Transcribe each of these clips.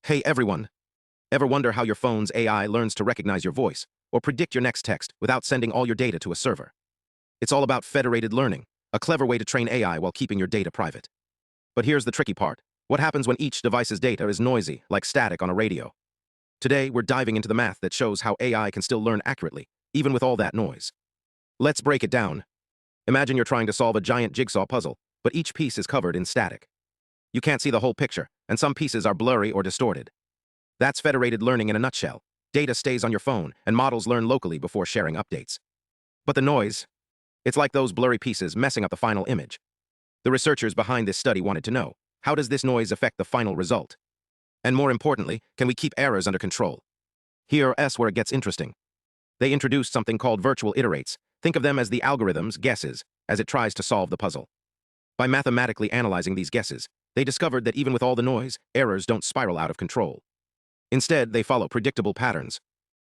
Hey everyone! Ever wonder how your phone's AI learns to recognize your voice or predict your next text without sending all your data to a server? It's all about federated learning, a clever way to train AI while keeping your data private. But here's the tricky part. What happens when each device's data is noisy, like static on a radio? Today, we're diving into the math that shows how AI can still learn accurately, even with all that noise. Let's break it down. Imagine you're trying to solve a giant jigsaw puzzle, but each piece is covered in static. You can't see the whole picture, and some pieces are blurry or distorted. That's federated learning in a nutshell. Data stays on your phone, and models learn locally before sharing updates. But the noise, it's like those blurry pieces messing up the final image. The researchers behind this study wanted to know, how does this noise affect the final result? And more importantly, can we keep errors under control? Here's where it gets interesting. They introduced something called virtual iterates. Think of them as the algorithm's guesses as it tries to solve the puzzle. By mathematically analyzing these guesses, they discovered that even with all the noise, errors don't spiral out of control. Instead, they follow predictable patterns.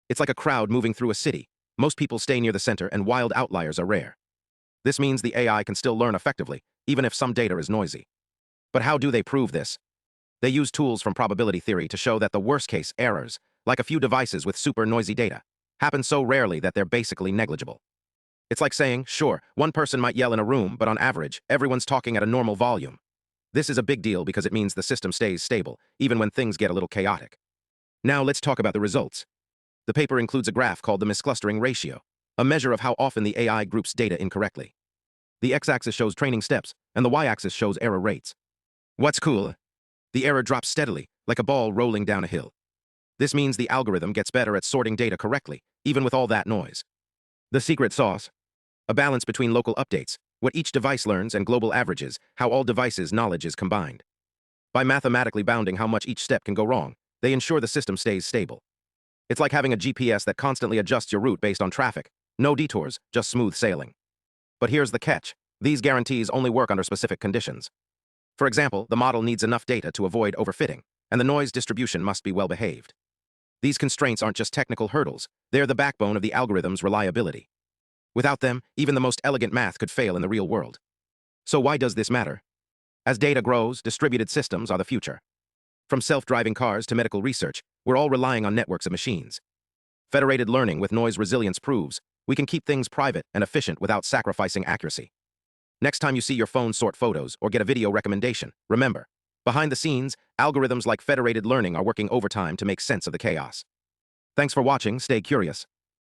It's like a crowd moving through a city. Most people stay near the center, and wild outliers are rare. This means the AI can still learn effectively, even if some data is noisy. But how do they prove this? They use tools from probability theory to show that the worst-case errors, like a few devices with super noisy data, happen so rarely that they're basically negligible. It's like saying, sure, one person might yell in a room, but on average, everyone's talking at a normal volume. This is a big deal because it means the system stays stable, even when things get a little chaotic. Now let's talk about the results. The paper includes a graph called the misclustering ratio, a measure of how often the AI groups data incorrectly. The x-axis shows training steps, and the y-axis shows error rates. What's cool? The error drops steadily, like a ball rolling down a hill. This means the algorithm gets better at sorting data correctly, even with all that noise. The secret sauce? A balance between local updates, what each device learns, and global averages, how all devices' knowledge is combined. By mathematically bounding how much each step can go wrong, they ensure the system stays stable. It's like having a GPS that constantly adjusts your route based on traffic. No detours, just smooth sailing. But here's the catch. These guarantees only work under specific conditions. For example, the model needs enough data to avoid overfitting, and the noise distribution must be well-behaved. These constraints aren't just technical hurdles, they're the backbone of the algorithm's reliability. Without them, even the most elegant math could fail in the real world. So why does this matter? As data grows, distributed systems are the future. From self-driving cars to medical research, we're all relying on networks of machines. Federated learning with noise resilience proves we can keep things private and efficient without sacrificing accuracy. Next time you see your phone sort photos or get a video recommendation, remember, behind the scenes, algorithms like federated learning are working overtime to make sense of the chaos. Thanks for watching, stay curious.